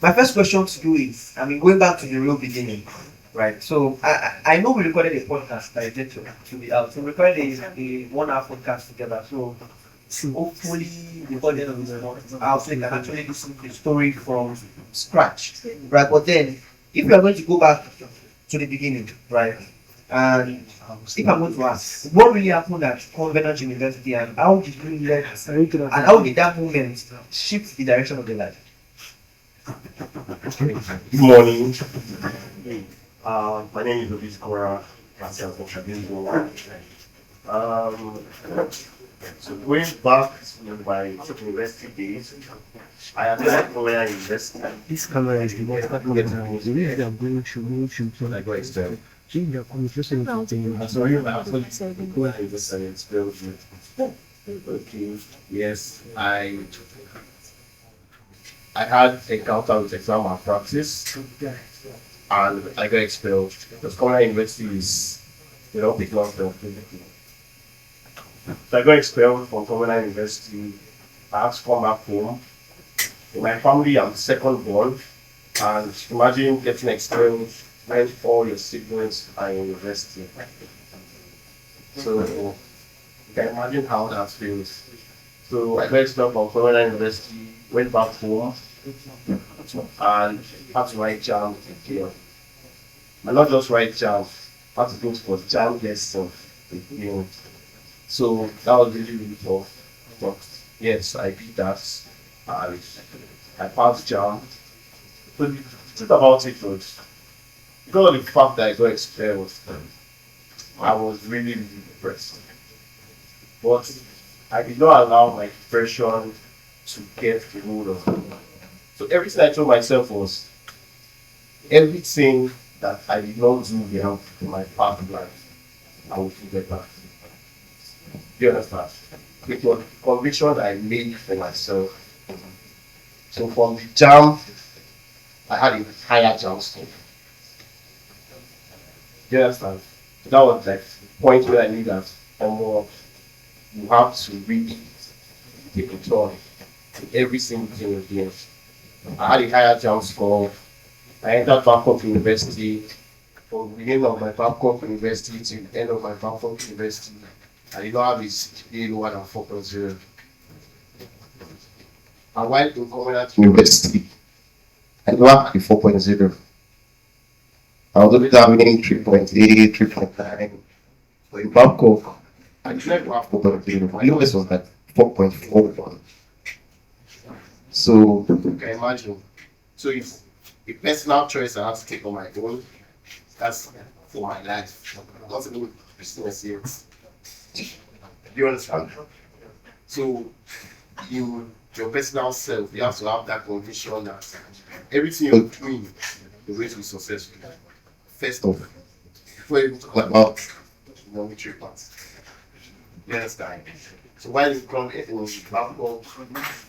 My first question to you is, going back to the real beginning, right? So I know we recorded a podcast that I did to be out. So we recorded a 1 hour podcast together. So hopefully before the end of this month, I'll say can actually listen to the story from scratch, right? But then, if we are going to go back to the beginning, right? And if I'm going to ask, what really happened at Covenant University and how did you learn and how did that moment shift the direction of your life? Good morning. My name is Obi Zikora. Um, so going back to my university days, I attended Korea University. This camera is the most they are going to I got expelled. change their communication. I'm sorry, I attended Korea University and expelled me. Okay. Yes, I had encounter with exam malpractice and I got expelled because Korea University is big long term. So I got expelled from Korea University. I had to come back home. In my family, I'm the second born, and imagine getting expelled when all your siblings are in university. So you can imagine how that feels. So I got expelled from Korea University, went back home, and had to write jam again. And not just write jam, had to go for jam lesson again. So that was really, really tough. But yes, I did that. And I passed jam. But the truth about it was, because of the fact that I got expelled, I was really, really depressed. But I did not allow my depression to get the hold of me. So everything I told myself was, everything that I did not do well in my past life, I will do better. Do you understand? It was conviction I made for myself. So from the jam, I had a higher jam score. Do you understand? So that was like the point where I knew that you have to really take control in every single thing you're doing. I had a higher jam score. I entered Babcock University. From the beginning of my Babcock University to the end of my Babcock University, I did not have a CGPA lower than 4.0. And while in Covenant University, I never had a 4.0. I was always having 3.8, 3.9. But in Babcock, I did not have 4.0. My lowest was like 4.41. So you can imagine. So it's a personal choice I have to take on my own. That's for my life. Not even business yet. Do you understand? So your personal self, you have to have that conviction that everything you're doing, you're going to be successful. First off, before you talk about the monetary part. You understand? So while in Babcock,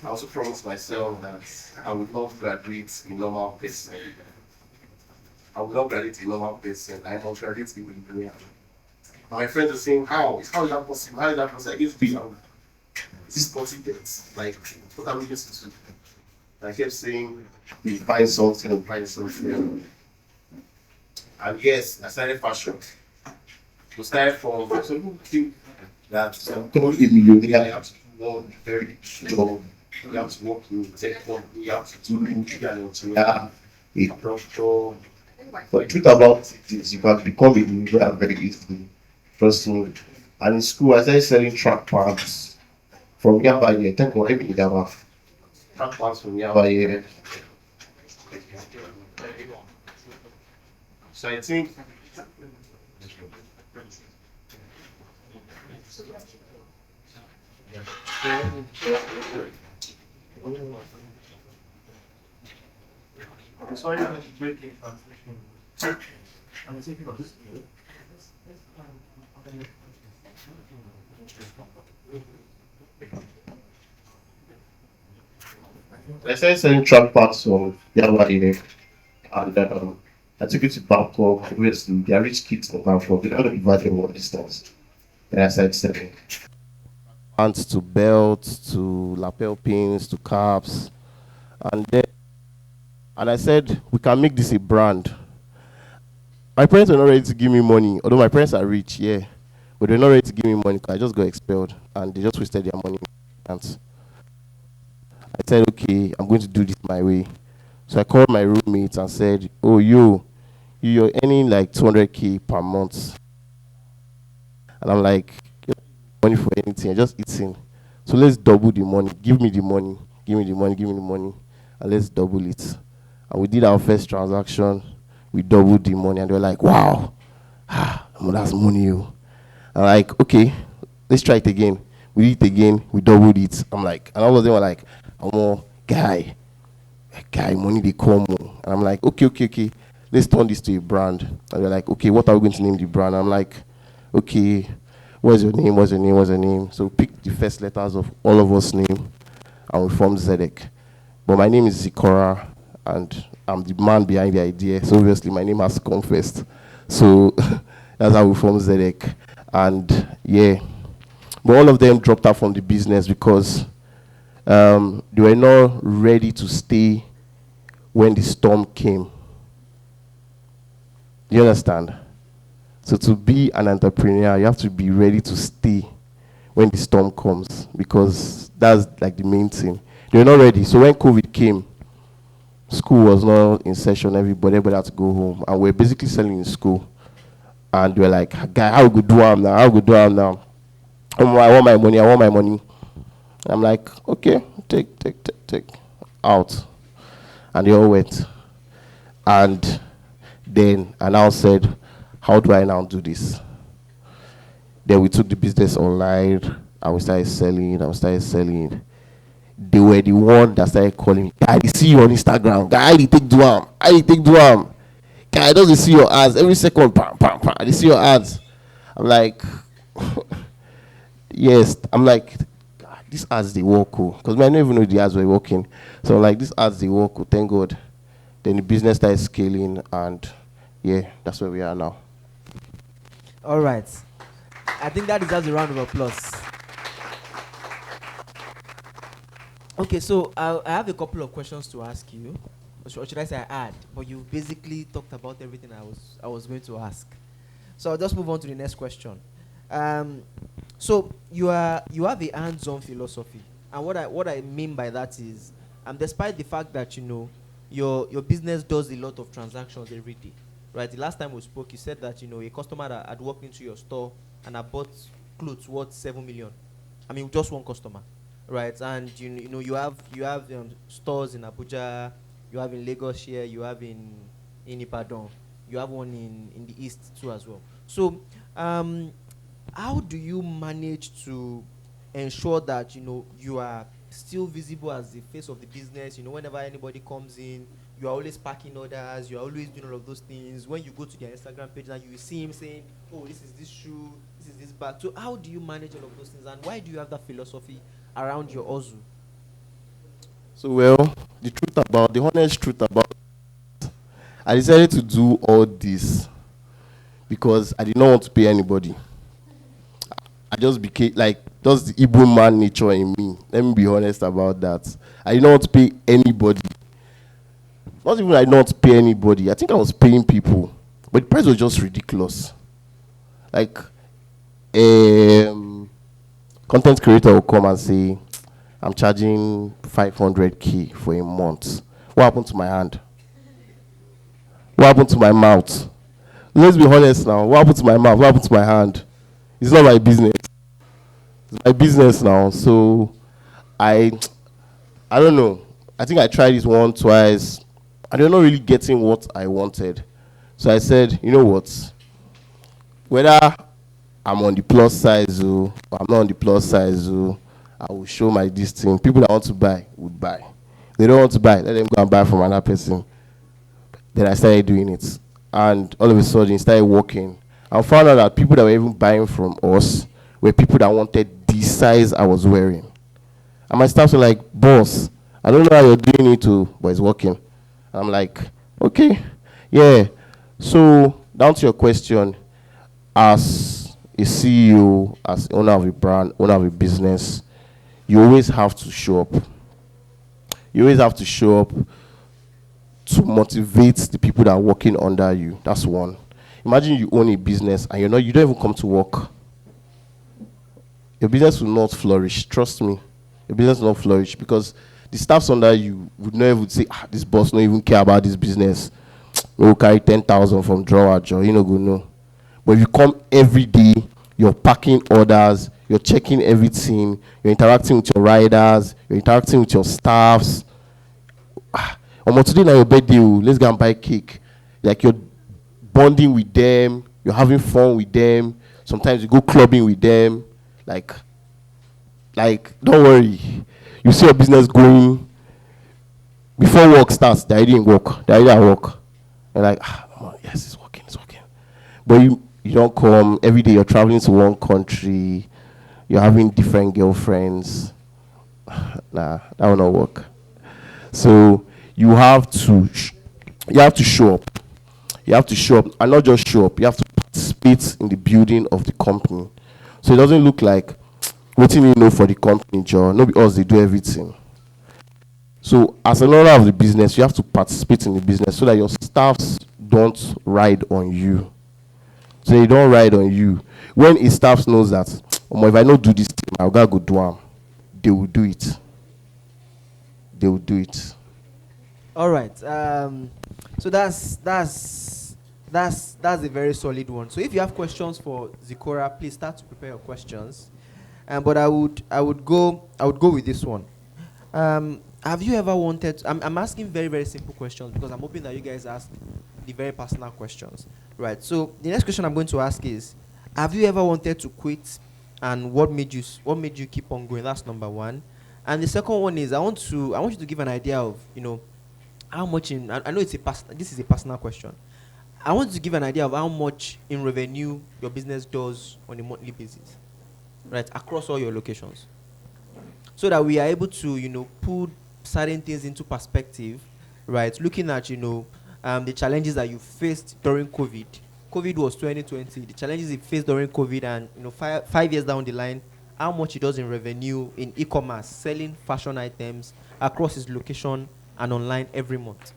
I also promised myself that I would not graduate a normal person. I would not graduate a normal person. I must graduate a millionaire. My friends are saying, how? How is that possible? How is that possible? I used to be this is confidence. Like, what am I used to? I kept saying, we find something and find something. And yes, I started fashion. To start from, so people think that to be a millionaire, you have to do one very job. You have to work in tech company, you have to do engineer, a doctor. But the truth about it is you can become a millionaire very easily. Trust me. And in school, I started selling track pants from year by year. Thank God, every year. Track pants from year by year. So I think sorry, I'm breaking transmission. I'm taking this. I started selling track parts from Yaba and I took it to Bangkok, obviously, they are rich kids in Bangkok, they don't imagine what distance. Then I started selling. Pants to belts, to lapel pins, to caps, and then And I said, we can make this a brand. My parents were not ready to give me money, although my parents are rich, yeah. But they're not ready to give me money because I just got expelled and they just wasted their money. And I said, okay, I'm going to do this my way. So I called my roommates and said, oh, you're earning like 200K per month. And I'm like, you don't need money for anything, you're just eating. So let's double the money. Give me the money. Give me the money. Give me the money. And let's double it. And we did our first transaction. We doubled the money. And they were like, wow. That's money. You. I'm like, okay, let's try it again. We did it again. We doubled it. I'm like, and all of them were like, oh, guy, money they come. And I'm like, okay. Let's turn this to a brand. And they're like, okay, what are we going to name the brand? I'm like, okay, what's your name? So we picked the first letters of all of us' name, and we formed Zedek. But my name is Zikora, and I'm the man behind the idea. So obviously my name has to come first. So that's how we formed Zedek. And yeah, but all of them dropped out from the business because they were not ready to stay when the storm came. Do you understand? So to be an entrepreneur, you have to be ready to stay when the storm comes, because that's like the main thing. They were not ready. So when COVID came, school was not in session, everybody had to go home. And we're basically selling in school. And they were like, guy, how we do am now? I want my money. And I'm like, okay, take out. And they all went. And then I now said, how do I now do this? Then we took the business online and we started selling. They were the one that started calling me, guy, I see you on Instagram. Guy, I take do am. Guy, I don't see your ads every second. Pam. I see your ads. I'm like, yes. I'm like, God, these ads they work, because I don't even know the ads were working. So I'm like, these ads they work, thank God. Then the business started scaling, and yeah, that's where we are now. All right. I think that deserves a round of applause. Okay, so I have a couple of questions to ask you. Or should I say I add? But you basically talked about everything I was going to ask. So I'll just move on to the next question. So you have a hands-on philosophy, and what I mean by that is, despite the fact that your business does a lot of transactions every day, right? The last time we spoke, you said that a customer that had walked into your store and had bought clothes worth 7 million. I mean, just one customer, right? And you have stores in Abuja, you have in Lagos here, you have in Ibadan, you have one in the east too as well. So, how do you manage to ensure that you are still visible as the face of the business? Whenever anybody comes in, you are always packing orders, you are always doing all of those things. When you go to their Instagram page and you see him saying, oh, this is this shoe, this is this bag. So how do you manage all of those things, and why do you have that philosophy around your hustle? So well, the honest truth about, I decided to do all this because I did not want to pay anybody. I just became like, that's the Igbo man nature in me. Let me be honest about that. I did not want to pay anybody. Not even I did not want to pay anybody. I think I was paying people, but the price was just ridiculous. Like, content creator will come and say, I'm charging 500K for a month. What happened to my hand? What happened to my mouth? Let's be honest now. What happened to my mouth? What happened to my hand? It's not my business. It's my business now. So I don't know. I think I tried this one, twice. And they're not really getting what I wanted. So I said, you know what? Whether I'm on the plus size or I'm not on the plus size, I will show my this thing. People that want to buy would buy. They don't want to buy, let them go and buy from another person. Then I started doing it. And all of a sudden, it started working. I found out that people that were even buying from us were people that wanted the size I was wearing. And my staff were like, boss, I don't know how you're doing it, but it's working. And I'm like, okay, yeah. So, down to your question, as a CEO, as owner of a brand, owner of a business, you always have to show up. You always have to show up to motivate the people that are working under you. That's one. Imagine you own a business and you don't even come to work. Your business will not flourish. Trust me. Your business will not flourish because the staffs under you would never say, this boss don't even care about this business. We'll carry 10,000 from drawer, Joe. You know, go no. But if you come every day, you're packing orders, you're checking everything, you're interacting with your riders, you're interacting with your staffs. Today now your birthday, let's go and buy cake. Like you're bonding with them, you're having fun with them. Sometimes you go clubbing with them. Like, don't worry. You see your business going before work starts. They didn't work. They didn't work. You're like, yes, it's working. But you don't come every day. You're traveling to one country. You're having different girlfriends. Nah, that will not work. So you have to show up. You have to show up, and not just show up. You have to participate in the building of the company. So it doesn't look like waiting you know for the company, Joe. Not because they do everything. So as an owner of the business, you have to participate in the business so that your staffs don't ride on you. So they don't ride on you. When a staff knows that, if I don't do this thing, I'll go do them, they will do it. They will do it. All right. So that's a very solid one. So if you have questions for Zikora, please start to prepare your questions. But I would go with this one. Have you ever wanted? I'm asking very, very simple questions because I'm hoping that you guys ask the very personal questions, right? So the next question I'm going to ask is: have you ever wanted to quit, and what made you keep on going? That's number one. And the second one is I want you to give an idea of how much in. I know this is a personal question. I want to give an idea of how much in revenue your business does on a monthly basis, right, across all your locations, so that we are able to put certain things into perspective, right? Looking at the challenges that you faced during COVID. COVID was 2020. The challenges you faced during COVID, and five years down the line, how much it does in revenue in e-commerce, selling fashion items across its location and online every month.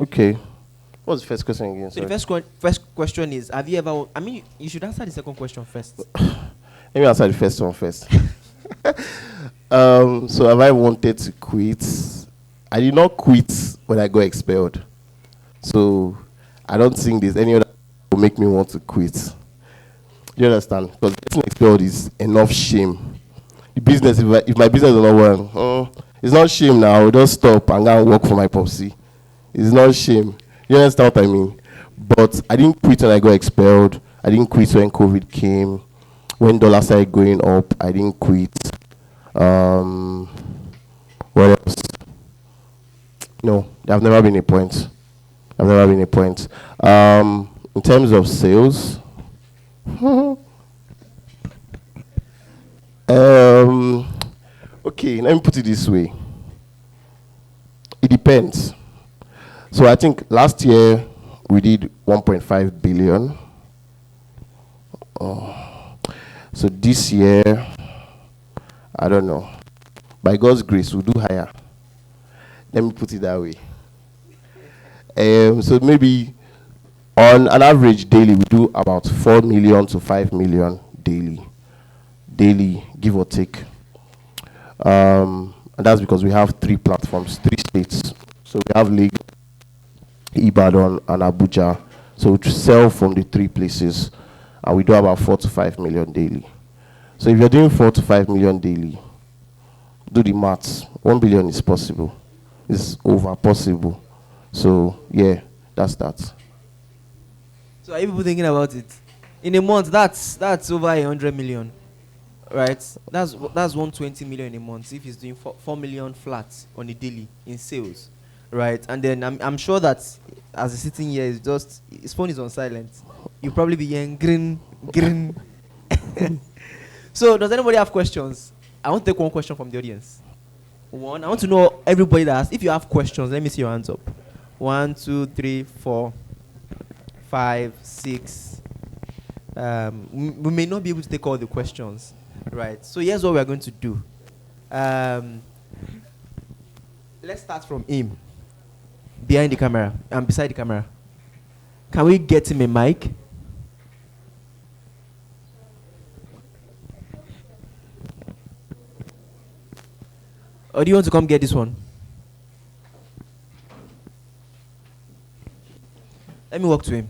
Okay. What's the first question again? So the first question is: have you ever? I mean, you should answer the second question first. Let me answer the first one first. So have I wanted to quit? I did not quit when I got expelled. So I don't think there's any other will make me want to quit. You understand? Because getting expelled is enough shame. The business, if my business is not well, it's not shame now. I'll just stop and go and work for my popsy. It's not shame. You understand what I mean? But I didn't quit when I got expelled. I didn't quit when COVID came. When dollar started going up, I didn't quit. What else? No, there have never been a point. In terms of sales, okay, let me put it this way. It depends. So I think last year we did 1.5 billion. So this year, I don't know. By God's grace, we'll do higher. Let me put it that way. So maybe on an average daily, we do about 4 million to 5 million daily, give or take. And that's because we have 3 platforms, 3 states. So we have Lagos, Ibadan, and Abuja. So we sell from the 3 places, and we do about 4 to 5 million daily. So if you're doing 4 to 5 million daily, do the maths. 1 billion is possible. It's over possible. So yeah, that's that. So are you people thinking about it? In a month, that's over 100 million, right? That's 120 million a month if he's doing 4 million flats on a daily in sales, right? And then I'm sure that as he's sitting here, it's just his phone is on silent. You'll probably be hearing green. So does anybody have questions? I want to take one question from the audience. One, I want to know everybody that has. If you have questions, let me see your hands up. 1, 2, 3, 4, 5, 6. We may not be able to take all the questions, right? So here's what we're going to do. let's start from him. Behind the camera and beside the camera. Can we get him a mic? Or do you want to come get this one? Let me walk to him.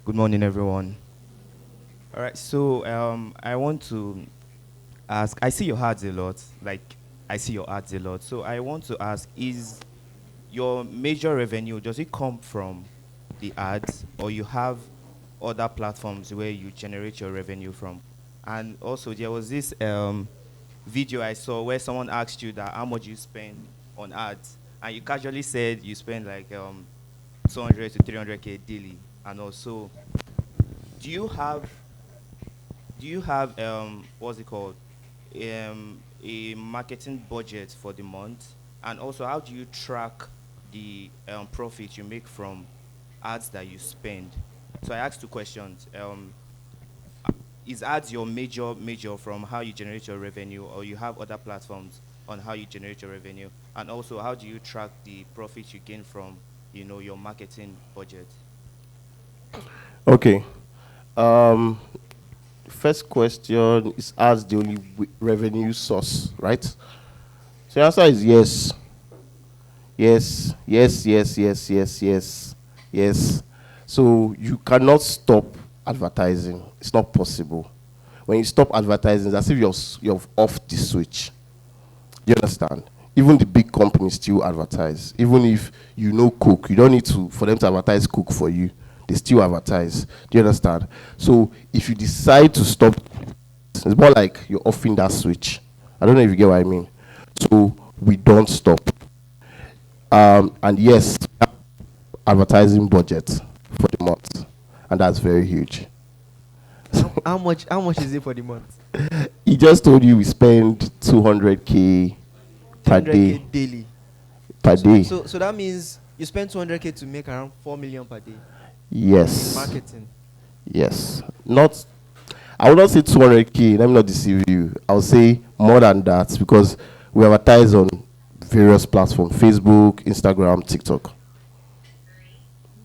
Good morning, everyone. All right, so I want to ask. I see your ads a lot. I see your ads a lot. So I want to ask: is your major revenue, does it come from the ads, or you have other platforms where you generate your revenue from? And also, there was this video I saw where someone asked you that how much you spend on ads, and you casually said you spend like 200 to 300K daily. And also, do you have what's it called, a marketing budget for the month? And also, how do you track the profit you make from ads that you spend? So I asked two questions. Is ads your major from how you generate your revenue, or you have other platforms on how you generate your revenue? And also, how do you track the profit you gain from, your marketing budget? Okay. Um, First question is ads the only revenue source, right? So the answer is yes. Yes, yes, yes, yes, yes, yes, yes. So you cannot stop advertising. It's not possible. When you stop advertising, it's as if you're off the switch. You understand? Even the big companies still advertise. Even if you know Coke, you don't need to for them to advertise Coke for you. They still advertise. Do you understand? So if you decide to stop, it's more like you're offing that switch. I don't know if you get what I mean. So we don't stop. And yes, advertising budget for the month, and that's very huge. How much is it for the month? He just told you we spend 200K per 200K day. daily. Per day. So that means you spend 200K to make around 4 million per day in Yes. marketing. Yes. Not. I would not say 200K. Let me not deceive you. I would say more than that because we advertise on various platforms: Facebook, Instagram, TikTok.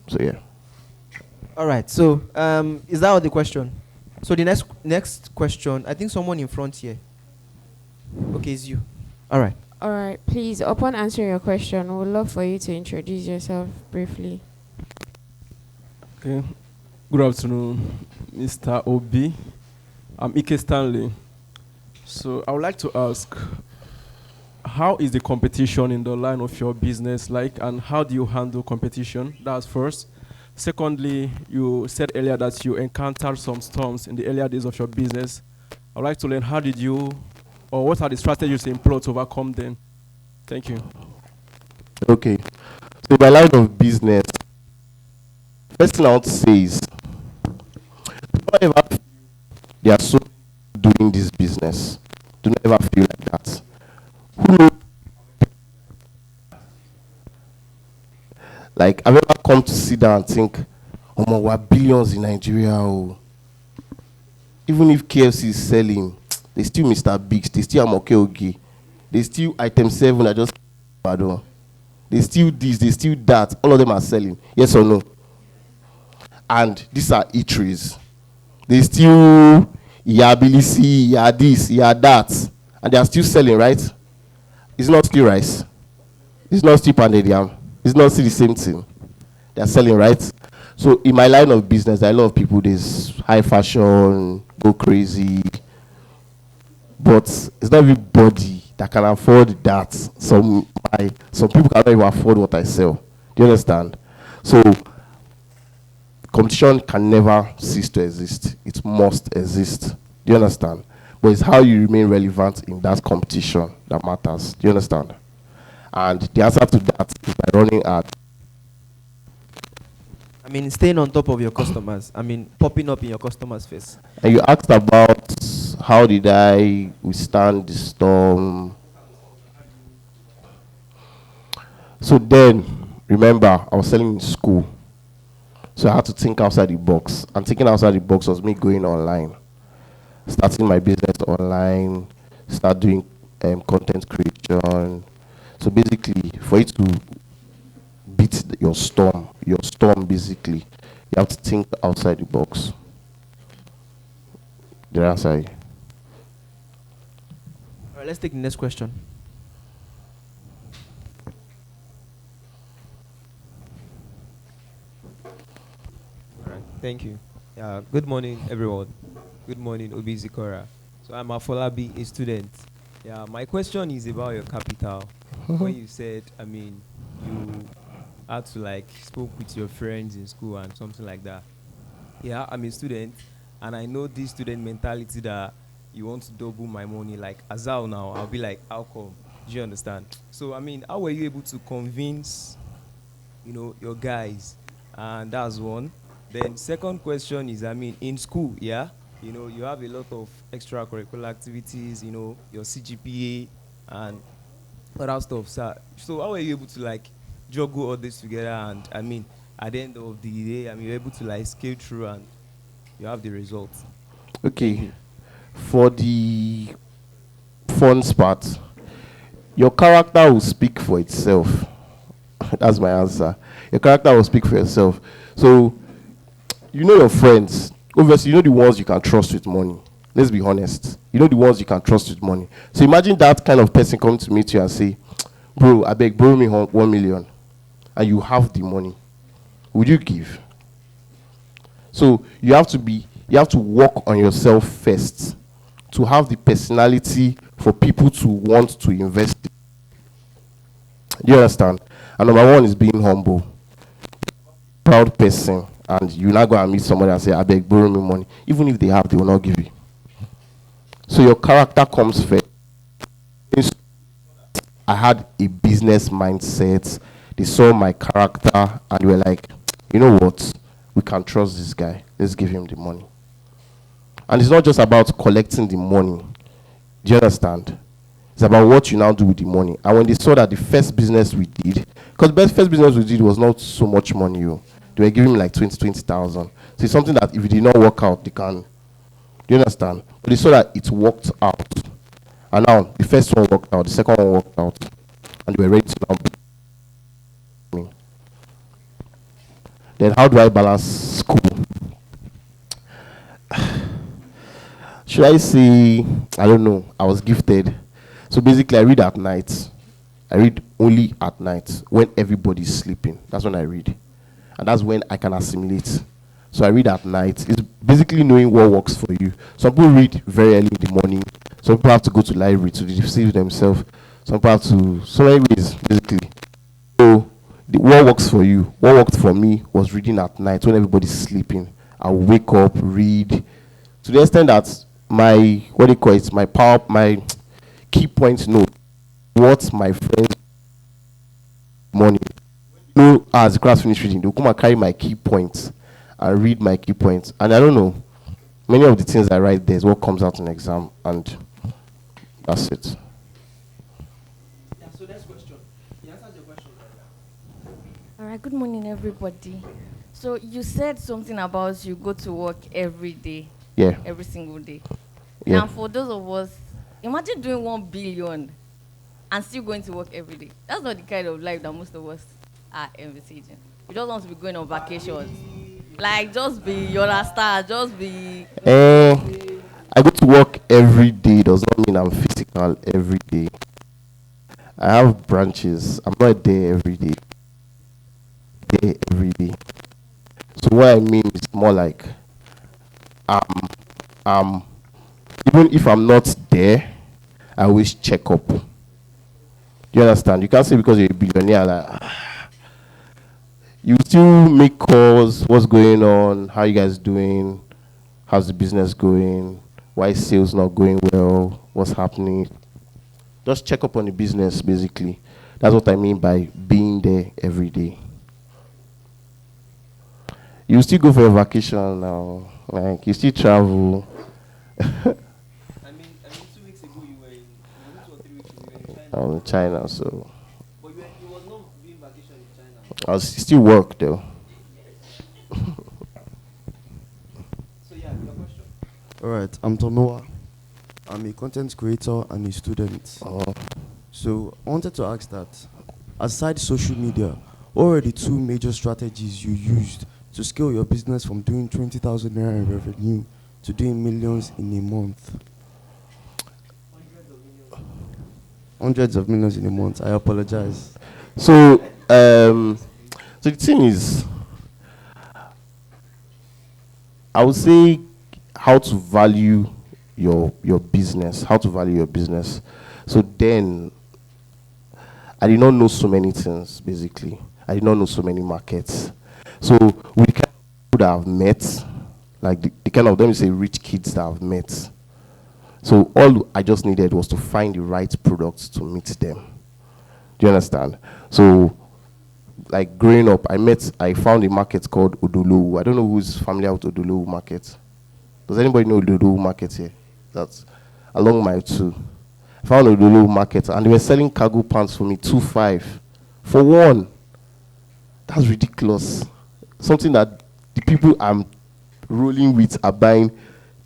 So yeah. All right. So is that all the question? So the next question, I think someone in front here. Okay, it's you. All right. All right, please, upon answering your question, we would love for you to introduce yourself briefly. Okay. Good afternoon, Mr. Obi. I'm Ike Stanley. So I would like to ask, how is the competition in the line of your business like, and how do you handle competition? That's first. Secondly, you said earlier that you encountered some storms in the earlier days of your business. I would like to learn how did you, or what are the strategies you employ to overcome them? Thank you. Okay. So my line of business, first thing I want to say is, don't ever feel they are so doing this business. Do not ever feel like that. Who knows? Like, I've ever come to sit down and think, oh my, we're billions in Nigeria. Oh. Even if KFC is selling, they still Mr. Biggs, they still Amoke Ogi, they still Item 7, I just pardon. They still this, they still that. All of them are selling. Yes or no? And these are eateries. They still Yabilisi, ya this, ya that. And they are still selling, right? It's not still rice. It's not still pounded yam. It's not still the same thing. They are selling, right? So in my line of business, there are a lot of people, there's high fashion, go crazy. But it's not everybody that can afford that. Some people cannot even afford what I sell. Do you understand? So competition can never cease to exist. It must exist. Do you understand? But it's how you remain relevant in that competition that matters. Do you understand? And the answer to that is by running ads. I mean, staying on top of your customers. I mean, popping up in your customers' face. And you asked about how did I withstand the storm. So then, remember, I was selling in school. So I had to think outside the box. And thinking outside the box was me going online, starting my business online, start doing content creation. So basically, for it to beat your storm basically, you have to think outside the box. Did I answer you? All right, let's take the next question. All right, thank you. Yeah, good morning, everyone. Good morning, Obi Zikora. So I'm Afolabi, a student. Yeah, my question is about your capital. When you said, you had to like spoke with your friends in school and something like that. Yeah, I'm a student, and I know this student mentality that you want to double my money. Like Azal now, I'll be like, how come? Do you understand? So how were you able to convince your guys? And that's one. Then second question is, in school, yeah, you have a lot of extracurricular activities, your CGPA and other stuff. So how were you able to like juggle all this together? And at the end of the day, you're able to like scale through and you have the results. Thank Okay. you. For the fun part, your character will speak for itself. That's my answer. Your character will speak for itself. So you know your friends. Obviously, you know the ones you can trust with money. Let's be honest. You know the ones you can trust with money. So imagine that kind of person come to meet you and say, "Bro, I beg, borrow me 1 million," and you have the money. Would you give? So you have to work on yourself first to have the personality for people to want to invest. Do you understand? And number one is being humble, proud person, and you now go and meet somebody and say, "I beg, borrow me money." Even if they have, they will not give you. So your character comes first. I had a business mindset. They saw my character and were like, "You know what? We can trust this guy. Let's give him the money." And it's not just about collecting the money. Do you understand? It's about what you now do with the money. And when they saw that the first business we did, because the first business we did was not so much money, they were giving me like 20,000. So it's something that if it did not work out, they can. Do you understand? But they saw that it worked out. And now the first one worked out, the second one worked out. And they were ready to now me. Then how do I balance school? Should I say, I don't know, I was gifted. So basically, I read at night. I read only at night when everybody's sleeping. That's when I read. And that's when I can assimilate. So I read at night. It's basically knowing what works for you. Some people read very early in the morning. Some people have to go to library to deceive themselves. Some people have to, so many ways, basically. So what works for you? What worked for me was reading at night when everybody's sleeping. I wake up, read. To the extent that my, what do you call it, my key points note, what my friends morning. No, as the class finish reading, they'll come and carry my key points and read my key points. And I don't know, many of the things I write there is what comes out in exam, and that's it. Yeah, so next question. You answered your question. All right, good morning, everybody. So you said something about you go to work every day, Yeah, every single day. yeah. Now, for those of us, imagine doing 1 billion and still going to work every day. That's not the kind of life that most of us are envisaging. We just want to be going on vacations. Like, just be, you understand, just be. I go to work every day does not mean I'm physical every day. I have branches. I'm not there every day. There every day. So what I mean is more like um even if I'm not there, I always check up. Do you understand? You can't say because you're a billionaire like you still make calls, what's going on, how you guys doing, how's the business going, why is sales not going well, what's happening. Just check up on the business basically. That's what I mean by being there every day. You still go for a vacation now, like you still travel. 2 weeks ago you were in, 2 or 3 weeks ago you were in China. I'm in China, so But you was not doing vacation in China. I still work though. Alright, I'm Tomoa. I'm a content creator and a student. So I wanted to ask that, aside social media, what are the two major strategies you used to scale your business from doing 20,000 naira in revenue to doing millions in a month? Hundreds of millions in a month. I apologize. So, so the thing is, I would say how to value your business. How to value your business. So then, I did not know so many things. Basically, I did not know so many markets. So with the kind of people that I've met, like the kind of, let me say, rich kids that I've met. So all I just needed was to find the right products to meet them. Do you understand? So, like growing up, I found a market called Odolowu. I don't know who's familiar with Odolowu market. Does anybody know Odolowu market here? That's along my two. I found Odolowu market and they were selling cargo pants for me 2.5 for one. That's ridiculous. Something that the people I'm rolling with are buying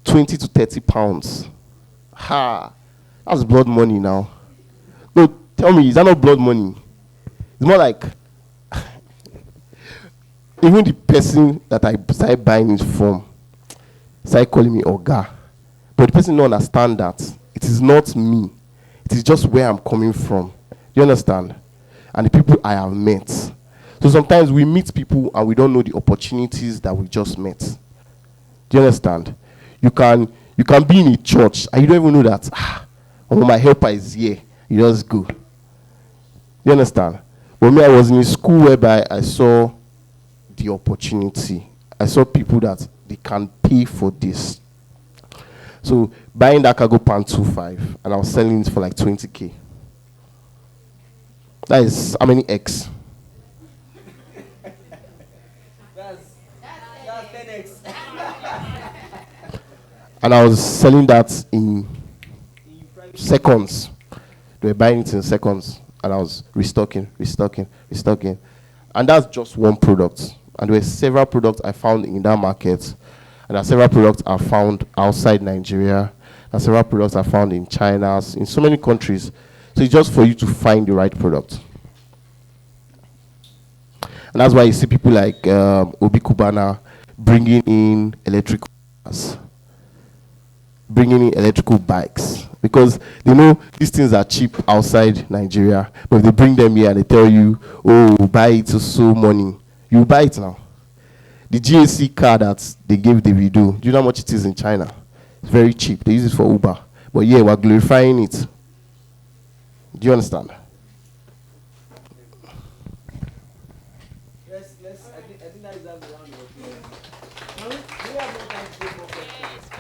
20 to 30 pounds. Ha! That's blood money now. No, tell me, is that not blood money? It's more like even the person that I started buying it from started calling me Oga. But the person don't understand that it is not me. It is just where I'm coming from. Do you understand? And the people I have met. So sometimes we meet people and we don't know the opportunities that we just met. Do you understand? You can be in a church and you don't even know that my helper is here. You just go. You understand? But me, I was in a school whereby I saw the opportunity. I saw people that they can pay for this. So buying that cargo pant 2.5 and I was selling it for like 20K. That is how many X? That's 10x. And I was selling that in seconds. They were buying it in seconds. And I was restocking. And that's just one product. And there were several products I found in that market. And there are several products I found outside Nigeria. There are several products I found in China, in so many countries. So it's just for you to find the right product. And that's why you see people like Obi Kubana bringing in electric cars, bringing in electrical bikes, because they know these things are cheap outside Nigeria, but if they bring them here and they tell you, oh, buy it to so money, you buy it now. The GAC car that they gave Davido, do you know how much it is in China? It's very cheap. They use it for Uber. But yeah, we're glorifying it. Do you understand? Yes, I think that is a round of applause. We have no time to take more questions.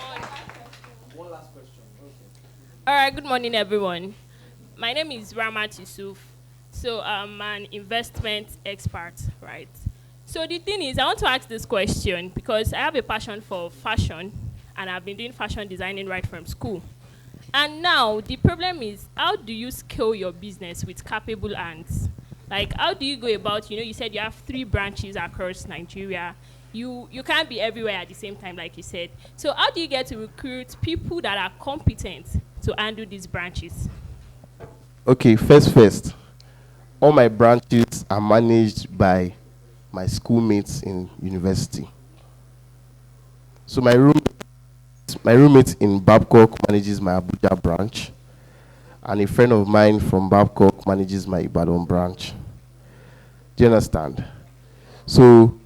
One last question. Okay. All right, good morning, everyone. My name is Ramat Yusuf. So I'm an investment expert, right? So the thing is, I want to ask this question because I have a passion for fashion and I've been doing fashion designing right from school. And now the problem is, how do you scale your business with capable hands? Like, how do you go about, you said you have 3 branches across Nigeria. You can't be everywhere at the same time, like you said. So how do you get to recruit people that are competent to handle these branches? Okay, first. All my branches are managed by my schoolmates in university. So my roommate in Babcock manages my Abuja branch, and a friend of mine from Babcock manages my Ibadan branch. Do you understand? So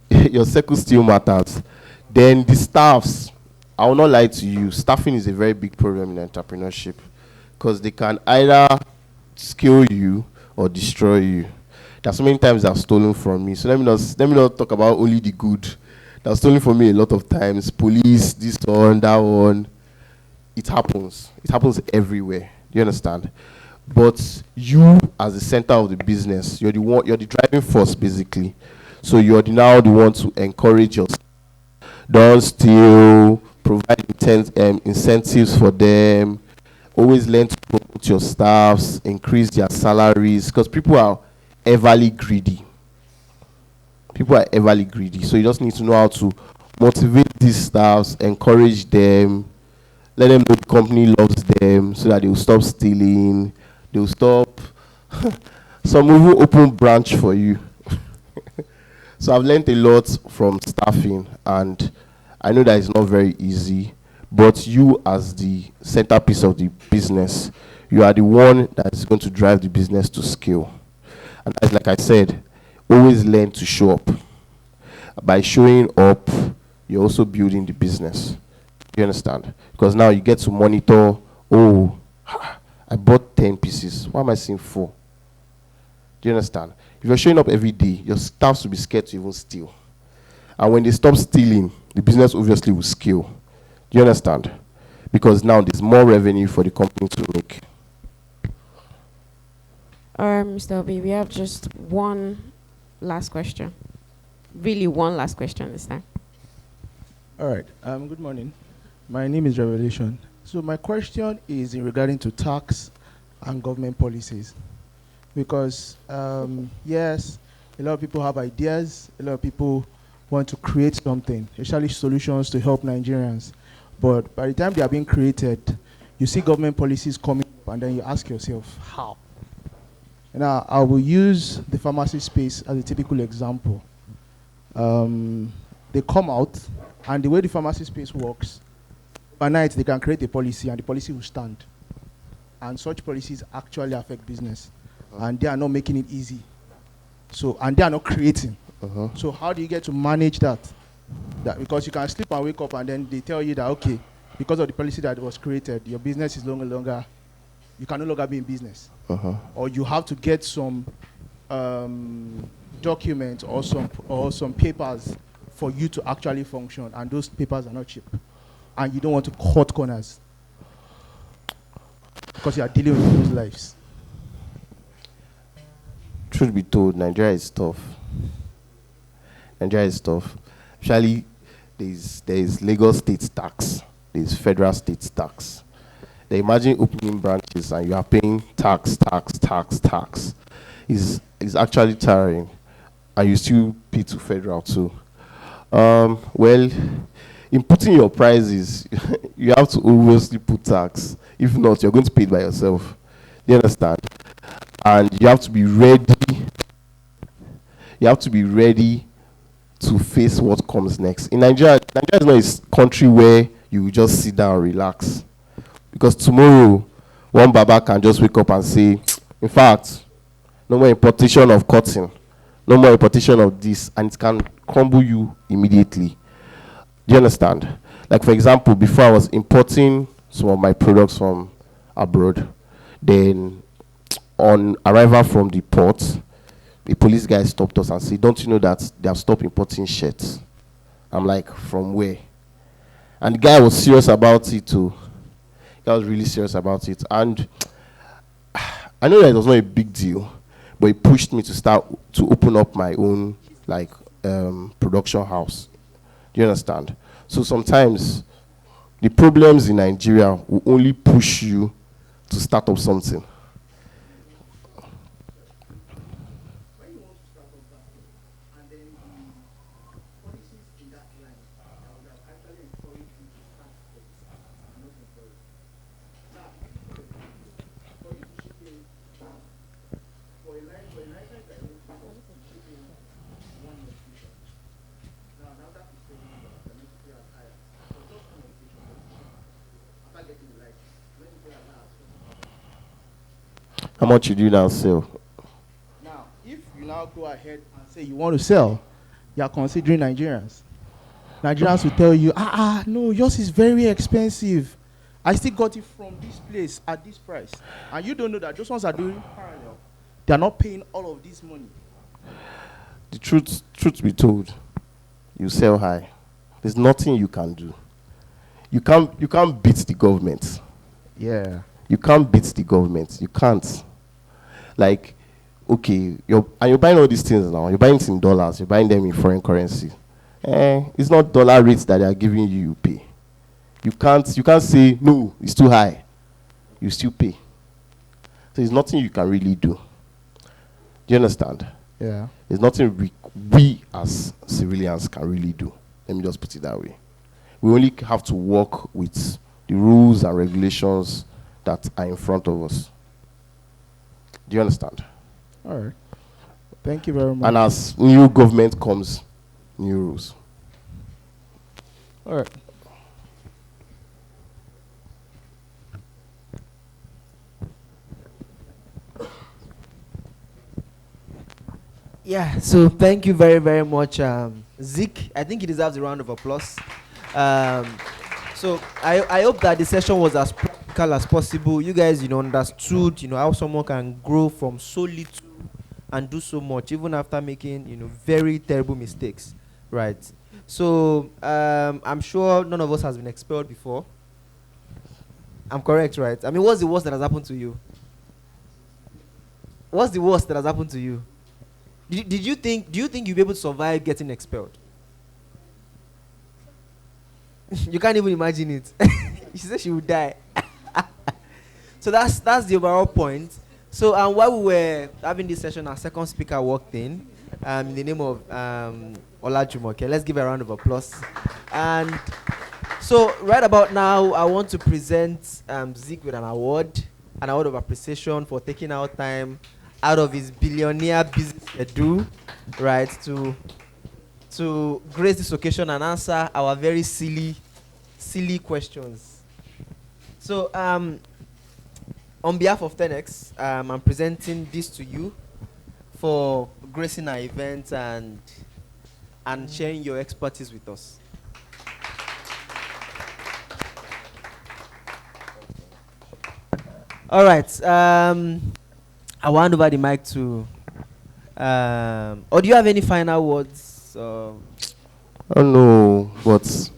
your circle still matters. Then the staffs, I will not lie to you, staffing is a very big problem in entrepreneurship because they can either scale you or destroy you. There's so many times they've stolen from me. So let me not talk about only the good. They've stolen from me a lot of times. Police, this one, that one. It happens. It happens everywhere. Do you understand? But you, as the center of the business, you're the driving force, basically. So you're now the one to encourage your staff. Don't steal, provide incentives for them. Always learn to promote your staffs, increase their salaries, because people are everly greedy. So you just need to know how to motivate these staffs, encourage them, let them know the company loves them so that they will stop stealing, they will stop. Some will even open branch for you. So I've learned a lot from staffing, and I know that it's not very easy, but you as the centerpiece of the business, you are the one that is going to drive the business to scale. And as like I said, always learn to show up. By showing up, you're also building the business. You understand? Because now you get to monitor, oh, I bought 10 pieces. Why am I seeing 4? Do you understand? If you're showing up every day, your staff will be scared to even steal. And when they stop stealing, the business obviously will scale. Do you understand? Because now there's more revenue for the company to make. Mr. Obi, we have just one last question. Really, one last question this time. All right. Good morning. My name is Revelation. So my question is in regarding to tax and government policies. Because, yes, a lot of people have ideas. A lot of people want to create something, especially solutions to help Nigerians. But by the time they are being created, you see government policies coming up, and then you ask yourself, how? Now, I will use the pharmacy space as a typical example. They come out, and the way the pharmacy space works, overnight they can create a policy, and the policy will stand. And such policies actually affect business, and they are not making it easy. So, and they are not creating. So how do you get to manage that? Because you can sleep and wake up, and then they tell you that, okay, because of the policy that was created, your business is no longer, you can no longer be in business. Or you have to get some documents or some papers for you to actually function, and those papers are not cheap. And you don't want to cut corners because you are dealing with people's lives. Truth be told, Nigeria is tough. Nigeria is tough. Actually, there is Lagos state tax, there is federal state tax. They imagine opening branches and you are paying tax. It's actually tiring, and you still pay to federal too. Well, in putting your prices, you have to obviously put tax. If not, you're going to pay it by yourself. Do you understand? And you have to be ready. You have to be ready to face what comes next. In Nigeria is not a country where you just sit down and relax. Because tomorrow, one Baba can just wake up and say, in fact, no more importation of cotton, no more importation of this, and it can crumble you immediately. Do you understand? Like, for example, before I was importing some of my products from abroad, then on arrival from the port, a police guy stopped us and said, don't you know that they have stopped importing shirts? I'm like, from where? And the guy was serious about it too. I was really serious about it, and I know that it was not a big deal, but it pushed me to start to open up my own production house. Do you understand? So sometimes the problems in Nigeria will only push you to start up something. How much you do now sell? Now, if you now go ahead and say you want to sell, you are considering Nigerians. Nigerians will tell you, no, yours is very expensive. I still got it from this place at this price. And you don't know that those ones are doing parallel. They are not paying all of this money. The truth be told, you sell high. There's nothing you can do. You can't beat the government. Yeah. You can't beat the government. You can't. Like, okay, you're buying all these things now. You're buying it in dollars. You're buying them in foreign currency. It's not dollar rates that they are giving you. You pay. You can't say no. It's too high. You still pay. So there's nothing you can really do. Do you understand? Yeah. There's nothing we as civilians can really do. Let me just put it that way. We only have to work with the rules and regulations that are in front of us. Do you understand? All right. Thank you very much. And as new government comes, new rules. All right. Yeah, so thank you very, very much, Zeke. I think he deserves a round of applause. Um, so I hope that the session was as practical as possible. You guys, understood, how someone can grow from so little and do so much, even after making, very terrible mistakes, right? So I'm sure none of us has been expelled before. I'm correct, right? I mean, what's the worst that has happened to you? What's the worst that has happened to you? Do you think you'll be able to survive getting expelled? You can't even imagine it. She said she would die. So that's the overall point. So while we were having this session, our second speaker walked in the name of Olajumoke. Let's give a round of applause. And so right about now, I want to present Zeke with an award of appreciation for taking out time out of his billionaire business schedule, right, to grace this occasion and answer our very silly questions. So on behalf of 10X, I'm presenting this to you for gracing our event and sharing your expertise with us. All right. I will hand over the mic to. Or do you have any final words? I don't know, but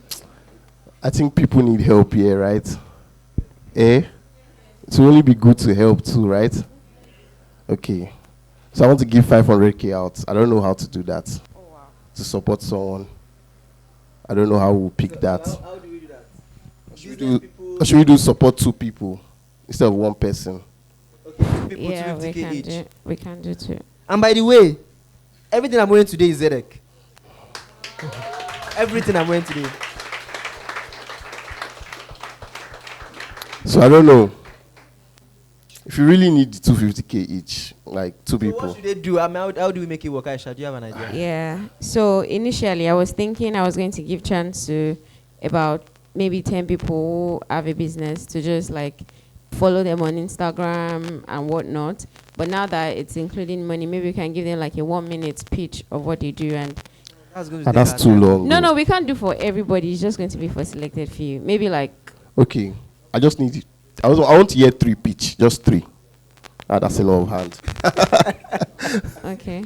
I think people need help here, right? It will only be good to help too, right? Okay. So I want to give 500K out. I don't know how to do that. Oh, wow. To support someone. I don't know how we'll pick that. How do we do that? Or should we do support 2 people instead of 1 person? Okay, 2 people, Yeah, 250K each. we can do 2. And by the way, everything I'm wearing today is Zedek. Everything I'm wearing today. So I don't know. If you really need 250K each, like 2 So people. what should they do? I mean, how do we make it work, Aisha? Do you have an idea? Yeah. So initially, I was thinking I was going to give chance to about maybe 10 people who have a business to just like follow them on Instagram and whatnot. But now that it's including money, maybe we can give them like a 1-minute pitch of what they do. And That's too long. no, we can't do for everybody. It's just going to be for selected few. Maybe like. Okay, I just need. I want to hear 3 pitch, just 3. That's a lot of hand. Okay.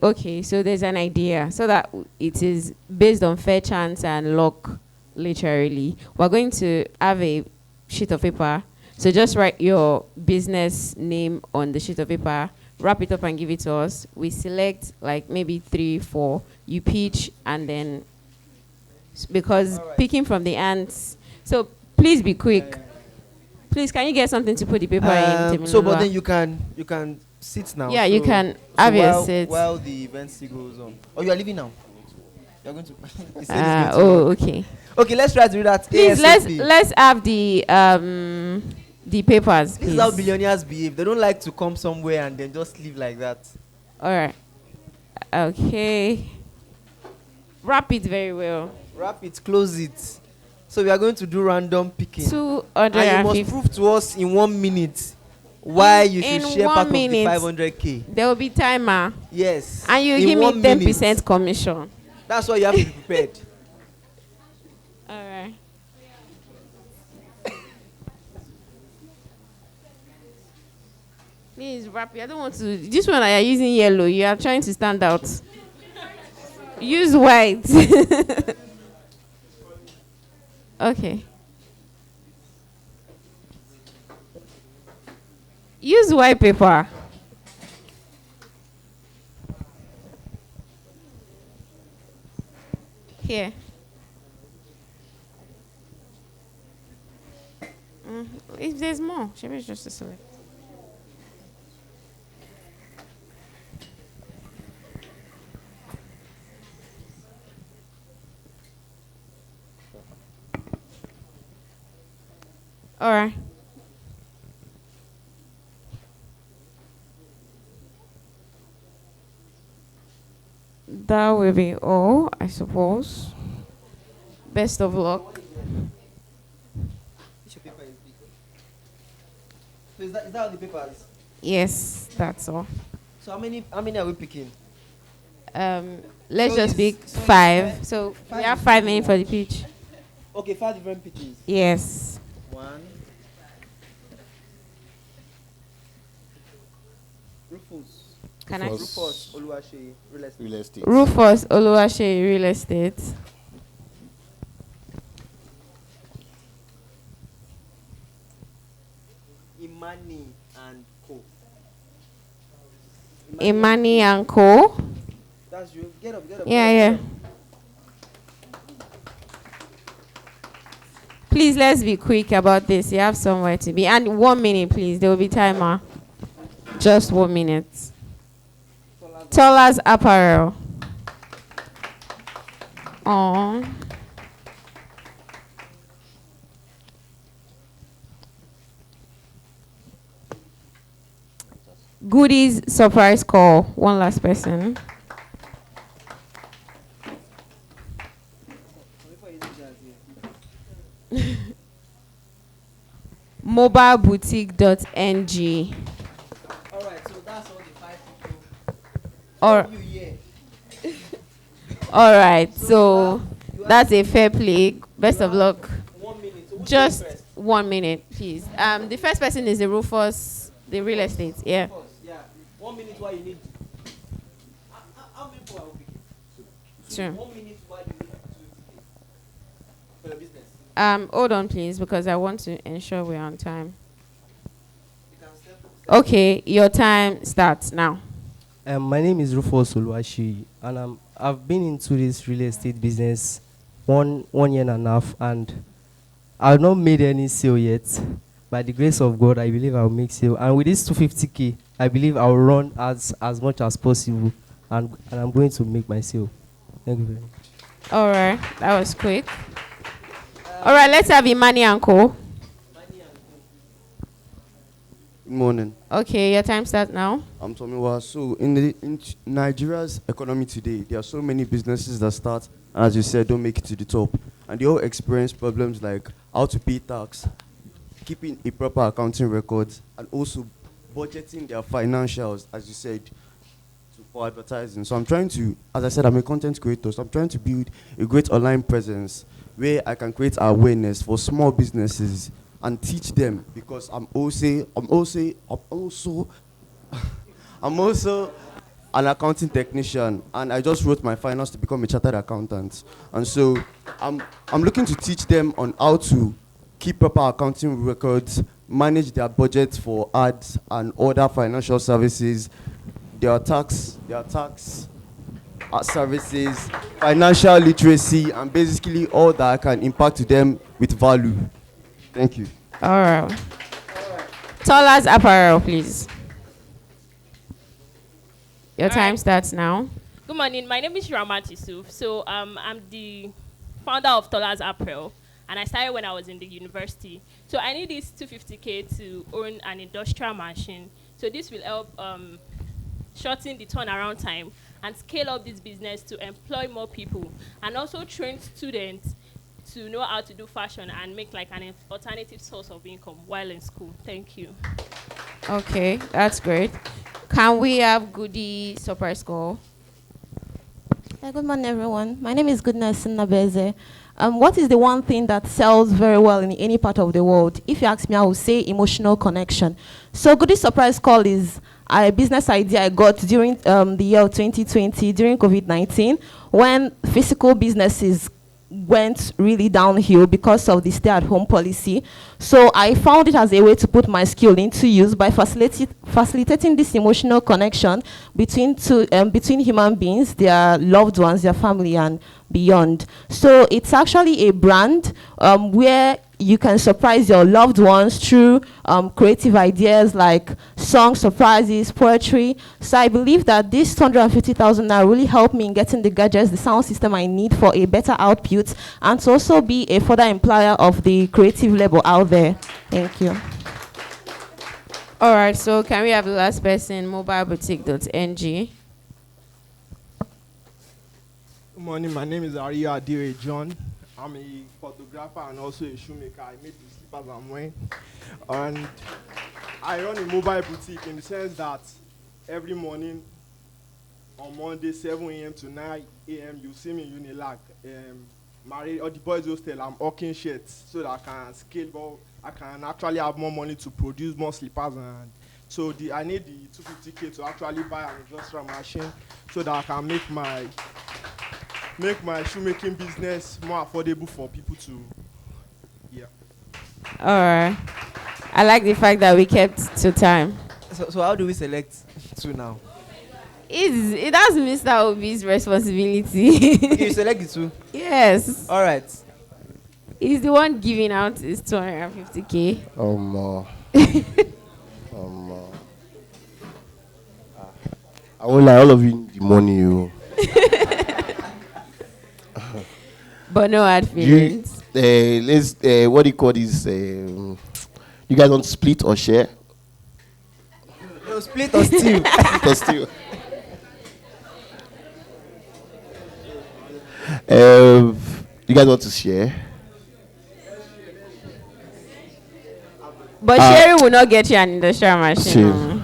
Okay. So there's an idea. So that it is based on fair chance and luck, literally. We're going to have a sheet of paper. So just write your business name on the sheet of paper, wrap it up and give it to us. We select like maybe 3, 4. You pitch and then, because picking from the ants. So please be quick. Please, can you get something to put the paper in? So, but then you can sit now. Yeah, so you can have your seat. While the event still goes on. Oh, you are leaving now? You're going to. Okay. Okay, let's try to do that. Please, ASAP. let's have the papers. This is how billionaires behave. They don't like to come somewhere and then just leave like that. All right. Okay. Wrap it very well. Wrap it, close it. So we are going to do random picking. 250. And you must prove to us in 1 minute why you should share part of the 500K. There will be timer. Yes. And you in give me 1 10% minute. commission. That's why you have to be prepared. All right. Please wrap it. I don't want to. This one I are using yellow. You are trying to stand out. Use white. Okay. Use white paper. Here. If there's more, should we just select? All right. That will be all, I suppose. Best of luck. Which paper is big? So is that all the papers? Yes, that's all. So how many are we picking? Let's So just pick it's 5. So we five have is 5 good. minutes for the pitch. Okay, 5 different pitches. Yes. 1. Rufus. Can I? Rufus Oluwaseyi, real estate. Real estate. Rufus Oluwaseyi Real Estate. Imani and Co. Imani and Co. That's you. Get up. Yeah, get yeah. up. Please, let's be quick about this. You have somewhere to be. And 1 minute, please. There will be timer. Just 1 minute. Toller's Apparel. Oh. Goodies surprise call. One last person. Mobileboutique.ng. Alright, so that's all the 5 people. Or You here. all right, so that's a fair play. Best of luck. 1 minute. So who's Just going first? 1 minute, please. The first person is the Rufus, the real estate. Yeah. Rufus, yeah. 1 minute while you need. How many people are we picking? Sure. 1 minute while you need 2 tickets for your business. Hold on, please, because I want to ensure we're on time. You can step. Okay, your time starts now. My name is Rufus Oluwaseyi, and I've been into this real estate business one year and a half, and I've not made any sale yet. By the grace of God, I believe I'll make sale. And with this 250K, I believe I'll run as much as possible, and I'm going to make my sale. Thank you very much. All right, that was quick. All right, let's have Imani and Co. Good morning. Okay, your time starts now. I'm Tomiwa. So in Nigeria's economy today, there are so many businesses that start, and as you said, don't make it to the top. And they all experience problems like how to pay tax, keeping a proper accounting record, and also budgeting their financials, as you said, for advertising. So I'm trying to, as I said, I'm a content creator, so I'm trying to build a great online presence where I can create awareness for small businesses and teach them, because I'm also an accounting technician, and I just wrote my finals to become a chartered accountant. And so I'm looking to teach them on how to keep proper accounting records, manage their budget for ads and other financial services, their tax services, financial literacy, and basically all that can impact to them with value. Thank you. All right. Toller's Apparel, please. Your time starts now. Good morning. My name is Ramat Yusuf. So I'm the founder of Toller's Apparel, and I started when I was in the university. So I need this 250K to own an industrial machine. So this will help shorten the turnaround time and scale up this business to employ more people, and also train students to know how to do fashion and make like an alternative source of income while in school. Thank you. Okay, that's great. Can we have Goody surprise call? Good morning, everyone. My name is Goodness Nabeze. What is the one thing that sells very well in any part of the world? If you ask me, I will say emotional connection. So Goody surprise call is a business idea I got during the year of 2020, during COVID-19, when physical businesses went really downhill because of the stay-at-home policy. So I found it as a way to put my skill into use by facilitating this emotional connection between human beings, their loved ones, their family, and beyond. So it's actually a brand where you can surprise your loved ones through creative ideas like song surprises, poetry. So I believe that this 250,000 naira really helped me in getting the gadgets, the sound system I need for a better output, and to also be a further employer of the creative label out there. Thank you. All right, so can we have the last person, mobileboutique.ng? Good morning, my name is Aria Adire John. I'm a photographer and also a shoemaker. I make the slippers I'm wearing. And I run a mobile boutique in the sense that every morning on Monday, 7 a.m. to 9 a.m., you see me in Unilag. Married or the boys hostel, I'm hawking shirts so that I can scale, but I can actually have more money to produce more slippers. And so I need the 250K to actually buy an industrial machine so that I can make my shoemaking business more affordable for people to, yeah. All right. I like the fact that we kept to time. So how do we select two now? That's Mr. Obi's responsibility. You select the two? Yes. All right. He's the one giving out his 250K. I won't lie, all of you need the money. You. But no hard feelings. What do you call this? You guys want to split or share? No, split or steal. Split or steal. You guys want to share? But sharing will not get you an industrial machine.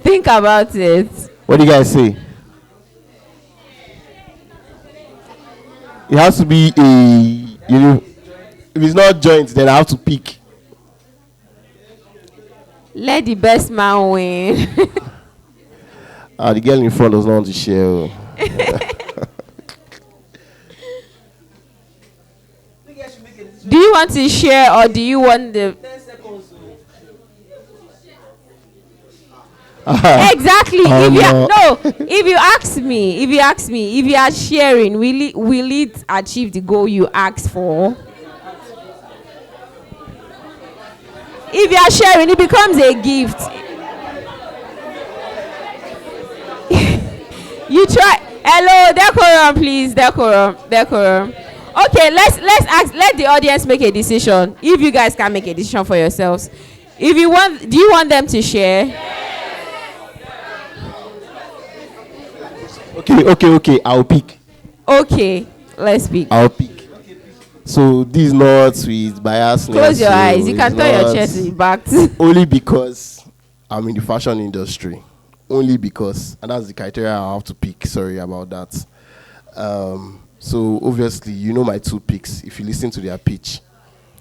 Think about it. What do you guys say? It has to be if it's not joint, then I have to pick. Let the best man win. The girl in front does not want to share. Do you want to share or do you want the... Exactly. If you ask me, if you are sharing, will it achieve the goal you asked for? If you are sharing, it becomes a gift. You try. Hello, decorum, please. Decorum. Okay, let the audience make a decision. If you guys can make a decision for yourselves. If you want, do you want them to share? Okay. I'll pick. Okay, let's pick. I'll pick. So this is not with biasness. Close your eyes. You can turn your chair to the back. Only because I'm in the fashion industry. Only because, and that's the criteria I have to pick. Sorry about that. So obviously, you know my two picks if you listen to their pitch.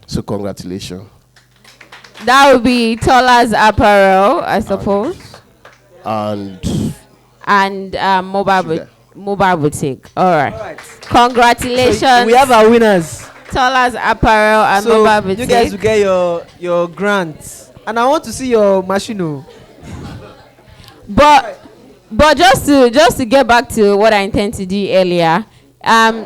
So congratulations. That would be Toller's Apparel, I suppose. And mobile boutique. All right. Congratulations. So we have our winners. Toller's Apparel and mobile boutique. You guys will get your grants. And I want to see your machine. But just to get back to what I intend to do earlier.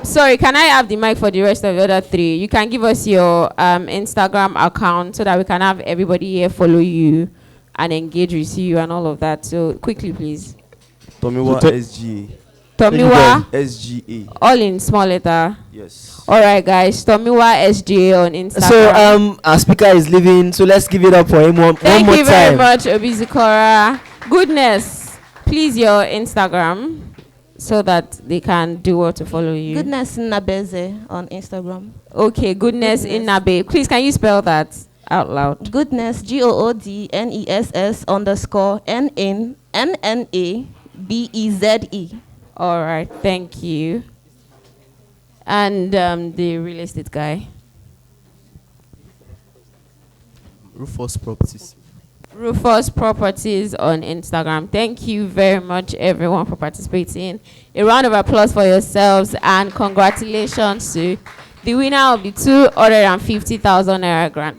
Sorry, can I have the mic for the rest of the other three? You can give us your Instagram account so that we can have everybody here follow you and engage with you and all of that. So quickly, please. Tomiwa SGA. Tomiwa SGA. All in small letter. Yes. All right, guys. Tomiwa SGA on Instagram. So our speaker is leaving. So let's give it up for him one more time. Thank you very much, Obi Zikora. Goodness, please your Instagram so that they can do what to follow you. Goodness Nabeze on Instagram. Okay, Goodness in Nabe. Please, can you spell that out loud? Goodness, GOODNESS _ NNABEZE. All right, thank you. And the real estate guy. Rufus Properties. Rufus Properties on Instagram. Thank you very much, everyone, for participating. A round of applause for yourselves and congratulations to the winner of the 250,000 naira grant.